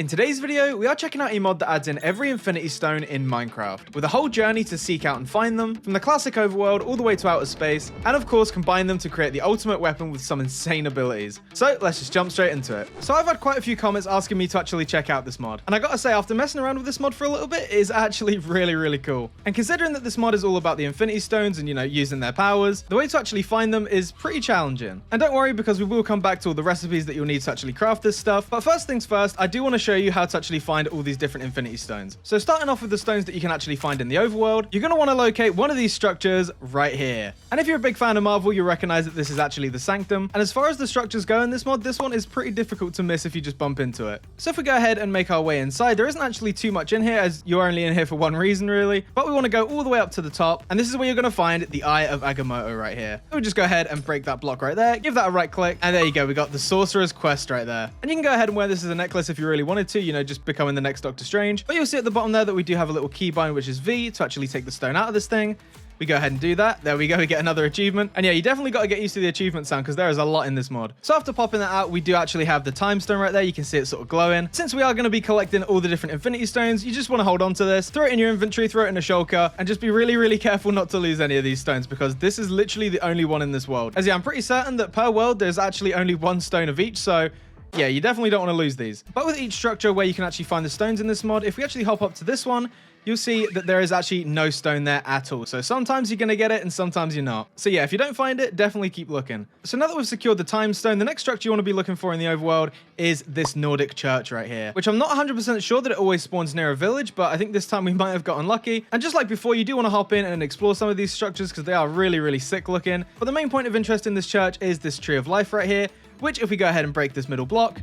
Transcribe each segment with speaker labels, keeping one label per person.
Speaker 1: In today's video, we are checking out a mod that adds in every Infinity Stone in Minecraft, with a whole journey to seek out and find them, from the classic Overworld all the way to outer space, and of course combine them to create the ultimate weapon with some insane abilities. So let's just jump straight into it. So I've had quite a few comments asking me to actually check out this mod, and I gotta say, after messing around with this mod for a little bit, it is actually really cool. And considering that this mod is all about the Infinity Stones and, using their powers, the way to actually find them is pretty challenging. And don't worry, because we will come back to all the recipes that you'll need to actually craft this stuff, but first things first, I do want to show you how to actually find all these different Infinity Stones. So starting off with the stones that you can actually find in the Overworld, you're going to want to locate one of these structures right here. And if you're a big fan of Marvel, you'll recognize that this is actually the Sanctum. And as far as the structures go in this mod, this one is pretty difficult to miss if you just bump into it. So if we go ahead and make our way inside, there isn't actually too much in here, as you're only in here for one reason really, but we want to go all the way up to the top, and this is where you're going to find the Eye of Agamotto right here. So we'll just go ahead and break that block right there, give that a right click, and there you go, we got the Sorcerer's Quest right there. And you can go ahead and wear this as a necklace if you really wanted to, just becoming the next Doctor Strange. But you'll see at the bottom there that we do have a little keybind, which is V, to actually take the stone out of this thing. We go ahead and do that. There we go, we get another achievement. And yeah, you definitely got to get used to the achievement sound, because there is a lot in this mod. So after popping that out, we do actually have the time stone right there. You can see it sort of glowing. Since we are going to be collecting all the different Infinity Stones, you just want to hold on to this, throw it in your inventory, throw it in a shulker, and just be really careful not to lose any of these stones, because this is literally the only one in this world. As yeah, I'm pretty certain that per world, there's actually only one stone of each, so yeah, you definitely don't want to lose these. But with each structure where you can actually find the stones in this mod, if we actually hop up to this one, you'll see that there is actually no stone there at all. So sometimes you're going to get it and sometimes you're not. So yeah, if you don't find it, definitely keep looking. So now that we've secured the time stone, the next structure you want to be looking for in the Overworld is this Nordic church right here, which I'm not 100% sure that it always spawns near a village, but I think this time we might have gotten lucky. And just like before, you do want to hop in and explore some of these structures because they are really sick looking. But the main point of interest in this church is this Tree of Life right here, which if we go ahead and break this middle block,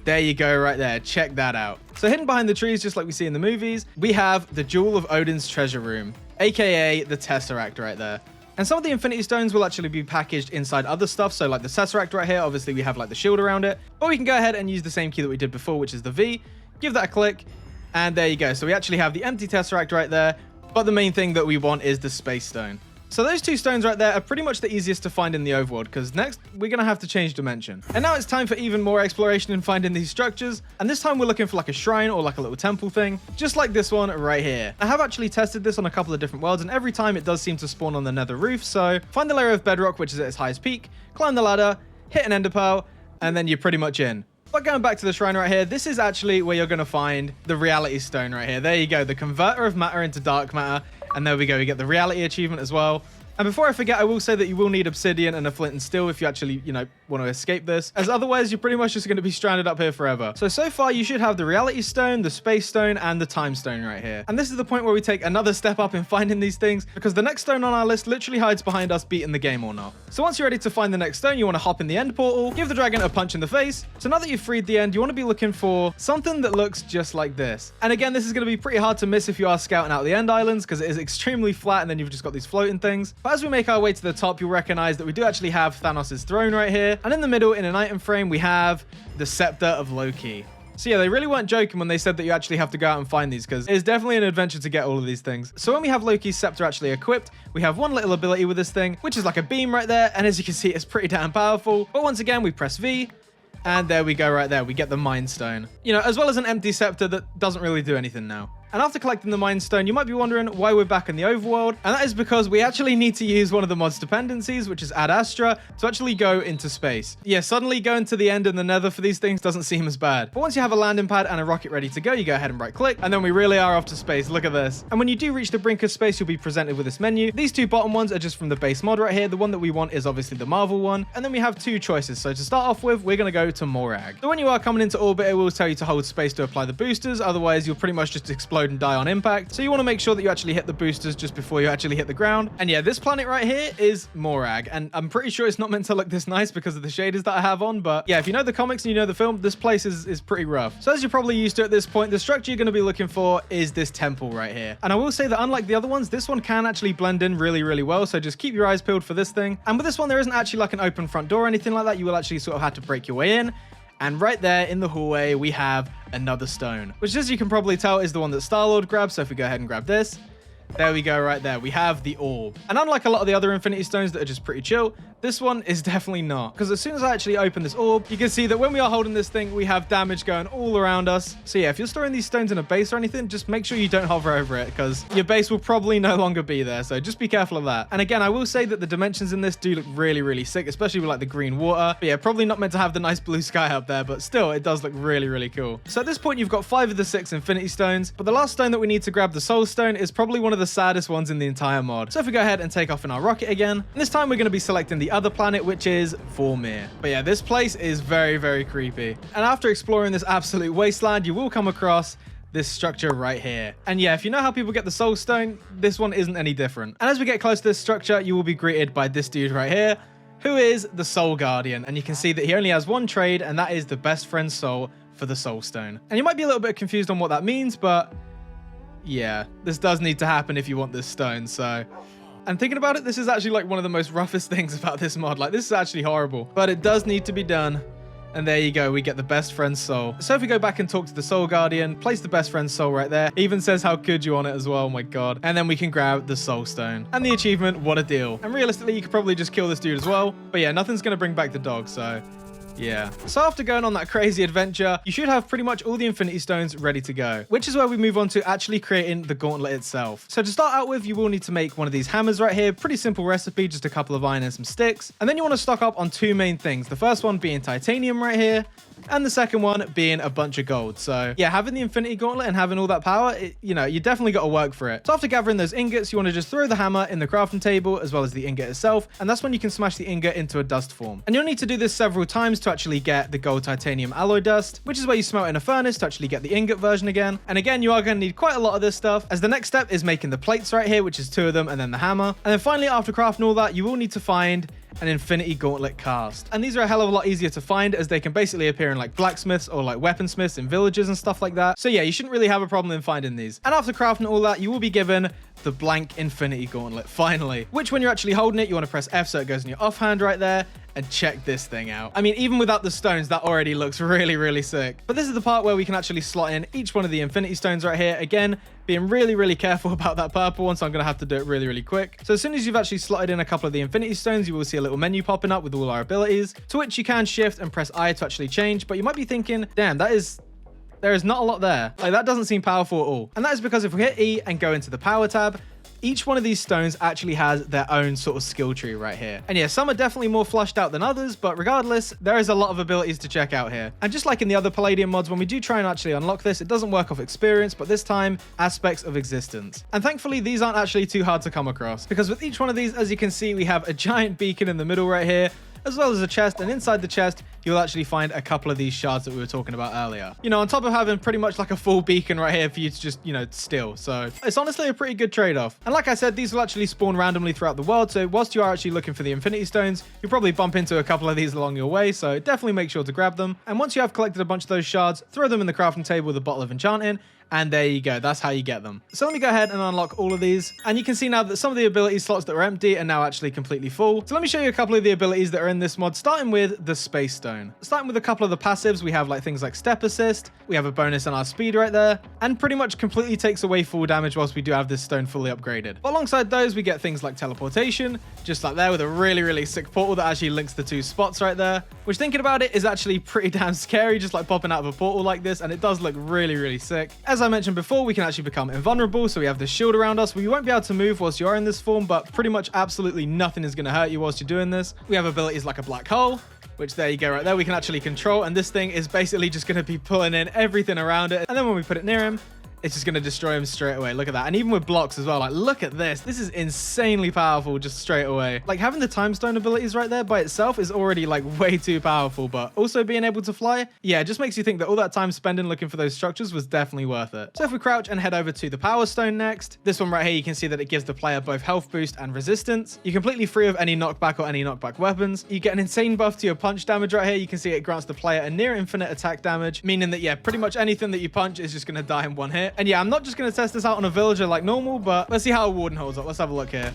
Speaker 1: there you go right there. Check that out. So hidden behind the trees, just like we see in the movies, we have the Jewel of Odin's treasure room, aka the Tesseract right there. And some of the Infinity Stones will actually be packaged inside other stuff. So like the Tesseract right here, obviously we have like the shield around it. But we can go ahead and use the same key that we did before, which is the V. Give that a click. And there you go. So we actually have the empty Tesseract right there. But the main thing that we want is the Space Stone. So those two stones right there are pretty much the easiest to find in the Overworld, because next we're going to have to change dimension. And now it's time for even more exploration and finding these structures. And this time we're looking for like a shrine or like a little temple thing, just like this one right here. I have actually tested this on a couple of different worlds, and every time it does seem to spawn on the nether roof. So find the layer of bedrock, which is at its highest peak, climb the ladder, hit an ender pearl, and then you're pretty much in. But going back to the shrine right here, this is actually where you're going to find the reality stone right here. There you go, the converter of matter into dark matter. And there we go, we get the reality achievement as well. And before I forget, I will say that you will need obsidian and a flint and steel if you actually, want to escape this, as otherwise you're pretty much just going to be stranded up here forever. So far you should have the reality stone, the space stone, and the time stone right here. And this is the point where we take another step up in finding these things, because the next stone on our list literally hides behind us beating the game or not. So once you're ready to find the next stone, you want to hop in the end portal, give the dragon a punch in the face. So now that you've freed the end, you want to be looking for something that looks just like this. And again, this is going to be pretty hard to miss if you are scouting out the end islands, because it is extremely flat and then you've just got these floating things. But as we make our way to the top, you'll recognize that we do actually have Thanos' throne right here. And in the middle, in an item frame, we have the Scepter of Loki. So yeah, they really weren't joking when they said that you actually have to go out and find these, because it's definitely an adventure to get all of these things. So when we have Loki's scepter actually equipped, we have one little ability with this thing, which is like a beam right there. And as you can see, it's pretty damn powerful. But once again, we press V. And there we go right there. We get the Mind Stone. As well as an empty scepter that doesn't really do anything now. And after collecting the Mind Stone, you might be wondering why we're back in the Overworld. And that is because we actually need to use one of the mod's dependencies, which is Ad Astra, to actually go into space. Yeah, suddenly going to the end in the nether for these things doesn't seem as bad. But once you have a landing pad and a rocket ready to go, you go ahead and right click. And then we really are off to space. Look at this. And when you do reach the brink of space, you'll be presented with this menu. These two bottom ones are just from the base mod right here. The one that we want is obviously the Marvel one. And then we have two choices. So to start off with, we're going to go to Morag. So when you are coming into orbit, it will tell you to hold space to apply the boosters. Otherwise, you'll pretty much just explode and die on impact. So you want to make sure that you actually hit the boosters just before you actually hit the ground. And yeah, this planet right here is Morag. And I'm pretty sure it's not meant to look this nice because of the shaders that I have on. But yeah, if you know the comics and you know the film, this place is pretty rough. So as you're probably used to at this point, the structure you're going to be looking for is this temple right here. And I will say that unlike the other ones, this one can actually blend in really well. So just keep your eyes peeled for this thing. And with this one, there isn't actually like an open front door or anything like that. You will actually sort of have to break your way in. And right there in the hallway, we have another stone, which as you can probably tell is the one that Star-Lord grabbed. So if we go ahead and grab this, There we go right there. We have the orb. And unlike a lot of the other Infinity Stones that are just pretty chill, this one is definitely not. Because as soon as I actually open this orb, you can see that when we are holding this thing, we have damage going all around us. So yeah, if you're storing these stones in a base or anything, just make sure you don't hover over it because your base will probably no longer be there. So just be careful of that. And again, I will say that the dimensions in this do look really, really sick, especially with like the green water. But yeah, probably not meant to have the nice blue sky up there, but still, it does look really, really cool. So at this point, you've got 5 of the 6 Infinity Stones, but the last stone that we need to grab, the Soul Stone, is probably one of the saddest ones in the entire mod. So if we go ahead and take off in our rocket again, and this time we're going to be selecting the other planet, which is Vormier. But yeah, this place is very, very creepy. And after exploring this absolute wasteland, you will come across this structure right here. And yeah, if you know how people get the Soul Stone, this one isn't any different. And as we get close to this structure, you will be greeted by this dude right here, who is the Soul Guardian. And you can see that he only has one trade, and that is the best friend's soul for the Soul Stone. And you might be a little bit confused on what that means, but yeah, this does need to happen if you want this stone. So, and thinking about it, this is actually like one of the most roughest things about this mod. Like, this is actually horrible, but it does need to be done. And there you go, we get the best friend's soul. So if we go back and talk to the Soul Guardian, place the best friend's soul right there. It even says how could you on it as well, oh my god. And then we can grab the Soul Stone. And the achievement, what a deal. And realistically, you could probably just kill this dude as well. But yeah, nothing's gonna bring back the dog, so yeah. So after going on that crazy adventure, you should have pretty much all the Infinity Stones ready to go, which is where we move on to actually creating the gauntlet itself. So to start out with, you will need to make one of these hammers right here. Pretty simple recipe, just a couple of iron and some sticks. And then you want to stock up on 2 main things. The first one being titanium right here, and the second one being a bunch of gold. So yeah, having the Infinity Gauntlet and having all that power, you know, you definitely got to work for it. So after gathering those ingots, you want to just throw the hammer in the crafting table as well as the ingot itself, and that's when you can smash the ingot into a dust form. And you'll need to do this several times to actually get the gold titanium alloy dust, which is where you smelt in a furnace to actually get the ingot version again. And again, you are going to need quite a lot of this stuff, as the next step is making the plates right here, which is 2 of them, and then the hammer. And then finally, after crafting all that, you will need to find an Infinity Gauntlet cast. And these are a hell of a lot easier to find, as they can basically appear in like blacksmiths or like weaponsmiths in villages and stuff like that. So yeah, you shouldn't really have a problem in finding these. And after crafting all that, you will be given the blank Infinity Gauntlet, finally. Which when you're actually holding it, you want to press F so it goes in your offhand right there. And check this thing out. I mean, even without the stones, that already looks really, really sick. But this is the part where we can actually slot in each one of the Infinity Stones right here. Again, being really, really careful about that purple one, so I'm going to have to do it really, really quick. So as soon as you've actually slotted in a couple of the Infinity Stones, you will see a little menu popping up with all our abilities, to which you can shift and press I to actually change. But you might be thinking, damn, there is not a lot there. Like, that doesn't seem powerful at all. And that is because if we hit E and go into the power tab, each one of these stones actually has their own sort of skill tree right here. And yeah, some are definitely more flushed out than others, but regardless, there is a lot of abilities to check out here. And just like in the other Palladium mods, when we do try and actually unlock this, it doesn't work off experience, but this time, aspects of existence. And thankfully, these aren't actually too hard to come across, because with each one of these, as you can see, we have a giant beacon in the middle right here, as well as a chest, and inside the chest, you'll actually find a couple of these shards that we were talking about earlier. You know, on top of having pretty much like a full beacon right here for you to just, you know, steal. So it's honestly a pretty good trade-off. And like I said, these will actually spawn randomly throughout the world. So whilst you are actually looking for the Infinity Stones, you'll probably bump into a couple of these along your way. So definitely make sure to grab them. And once you have collected a bunch of those shards, throw them in the crafting table with a bottle of enchanting. And there you go, that's how you get them. So let me go ahead and unlock all of these. And you can see now that some of the ability slots that were empty are now actually completely full. So let me show you a couple of the abilities that are in this mod, starting with the Space Stone. Starting with a couple of the passives, we have like things like Step Assist, we have a bonus on our speed right there, and pretty much completely takes away full damage whilst we do have this stone fully upgraded. But alongside those, we get things like teleportation, just like there with a really, really sick portal that actually links the 2 spots right there, which thinking about it is actually pretty damn scary, just like popping out of a portal like this, and it does look really, really sick. As I mentioned before, we can actually become invulnerable, so we have this shield around us where you won't be able to move whilst you are in this form, but pretty much absolutely nothing is going to hurt you whilst you're doing this. We have abilities like a black hole, which there you go right there, we can actually control, and this thing is basically just going to be pulling in everything around it, and then when we put it near him, it's just going to destroy him straight away. Look at that. And even with blocks as well, like look at this. This is insanely powerful just straight away. Like having the time stone abilities right there by itself is already like way too powerful, but also being able to fly, yeah, it just makes you think that all that time spending looking for those structures was definitely worth it. So if we crouch and head over to the power stone next, this one right here, you can see that it gives the player both health boost and resistance. You're completely free of any knockback or any knockback weapons. You get an insane buff to your punch damage right here. You can see it grants the player a near infinite attack damage, meaning that, yeah, pretty much anything that you punch is just going to die in one hit. And yeah, I'm not just going to test this out on a villager like normal, but let's see how a warden holds up. Let's have a look here.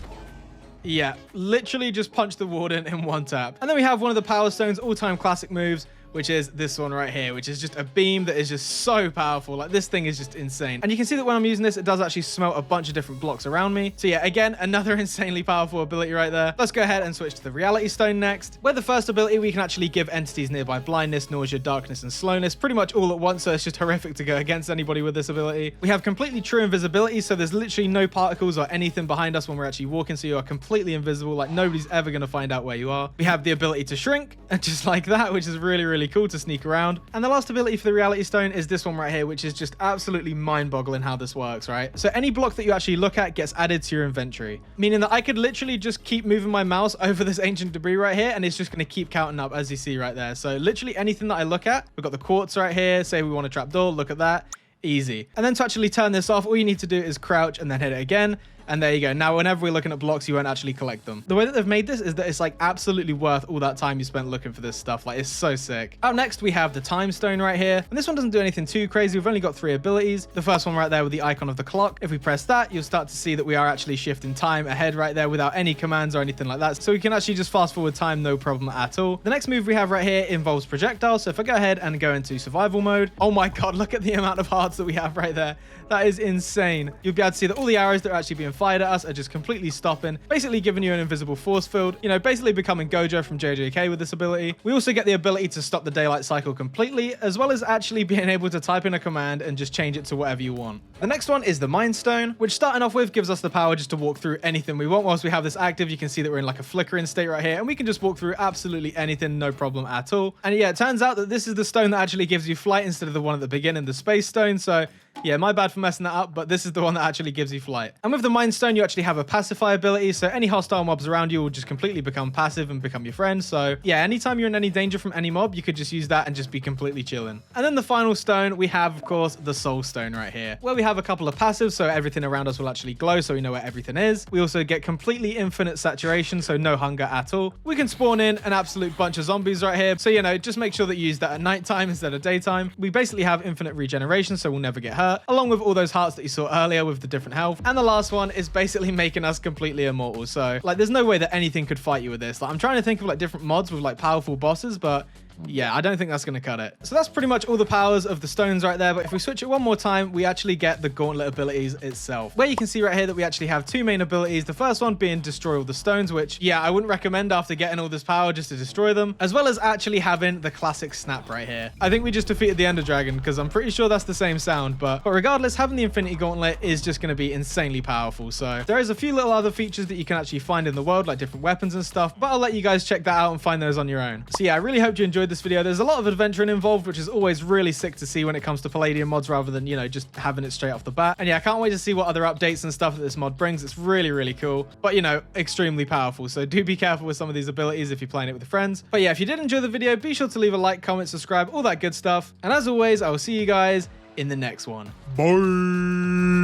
Speaker 1: Yeah, literally just punch the warden in one tap. And then we have one of the power stone's all-time classic moves, which is this one right here, which is just a beam that is just so powerful. Like, this thing is just insane. And you can see that when I'm using this, it does actually smelt a bunch of different blocks around me. So yeah, again, another insanely powerful ability right there. Let's go ahead and switch to the Reality Stone next, where the first ability, we can actually give entities nearby blindness, nausea, darkness, and slowness pretty much all at once. So it's just horrific to go against anybody with this ability. We have completely true invisibility, so there's literally no particles or anything behind us when we're actually walking, so you are completely invisible. Like, nobody's ever going to find out where you are. We have the ability to shrink, and just like that, which is really, really cool to sneak around. And the last ability for the Reality Stone is this one right here, which is just absolutely mind-boggling how this works, right? So any block that you actually look at gets added to your inventory, meaning that I could literally just keep moving my mouse over this ancient debris right here, and it's just going to keep counting up, as you see right there. So literally anything that I look at, we've got the quartz right here. Say we want a trapdoor, look at that. Easy. And then to actually turn this off, all you need to do is crouch and then hit it again. And there you go. Now, whenever we're looking at blocks, you won't actually collect them. The way that they've made this is that it's like absolutely worth all that time you spent looking for this stuff. Like, it's so sick. Up next, we have the Time Stone right here. And this one doesn't do anything too crazy. We've only got 3 abilities. The first one right there with the icon of the clock. If we press that, you'll start to see that we are actually shifting time ahead right there without any commands or anything like that. So we can actually just fast forward time, no problem at all. The next move we have right here involves projectiles. So if I go ahead and go into survival mode, oh my God, look at the amount of hearts that we have right there. That is insane. You'll be able to see that all the arrows that are actually being fired at us are just completely stopping, basically giving you an invisible force field, you know, basically becoming Gojo from JJK with this ability. We also get the ability to stop the daylight cycle completely, as well as actually being able to type in a command and just change it to whatever you want. The next one is the Mind Stone, which starting off with gives us the power just to walk through anything we want. Whilst we have this active, you can see that we're in like a flickering state right here, and we can just walk through absolutely anything, no problem at all. And yeah, it turns out that this is the stone that actually gives you flight instead of the one at the beginning, the Space Stone. So yeah, my bad for messing that up, but this is the one that actually gives you flight. And with the Mind Stone, you actually have a pacify ability, so any hostile mobs around you will just completely become passive and become your friend. So yeah, anytime you're in any danger from any mob, you could just use that and just be completely chilling. And then the final stone, we have, of course, the Soul Stone right here, where we have a couple of passives, so everything around us will actually glow, so we know where everything is. We also get completely infinite saturation, so no hunger at all. We can spawn in an absolute bunch of zombies right here, so you know, just make sure that you use that at nighttime instead of daytime. We basically have infinite regeneration, so we'll never get hurt, along with all those hearts that you saw earlier with the different health. And the last one is basically making us completely immortal. So like, there's no way that anything could fight you with this. Like, I'm trying to think of like different mods with like powerful bosses, but yeah, I don't think that's going to cut it. So that's pretty much all the powers of the stones right there. But if we switch it one more time, we actually get the Gauntlet abilities itself, where you can see right here that we actually have 2 main abilities. The first one being destroy all the stones, which yeah, I wouldn't recommend after getting all this power just to destroy them, as well as actually having the classic snap right here. I think we just defeated the Ender Dragon because I'm pretty sure that's the same sound, but regardless, having the Infinity Gauntlet is just going to be insanely powerful. So there is a few little other features that you can actually find in the world, like different weapons and stuff, but I'll let you guys check that out and find those on your own. So yeah, I really hope you enjoyed this video. There's a lot of adventuring involved, which is always really sick to see when it comes to Palladium mods rather than, you know, just having it straight off the bat. And yeah, I can't wait to see what other updates and stuff that this mod brings. It's really, really cool, but you know, extremely powerful. So do be careful with some of these abilities if you're playing it with friends. But yeah, if you did enjoy the video, be sure to leave a like, comment, subscribe, all that good stuff. And as always, I will see you guys in the next one. Bye.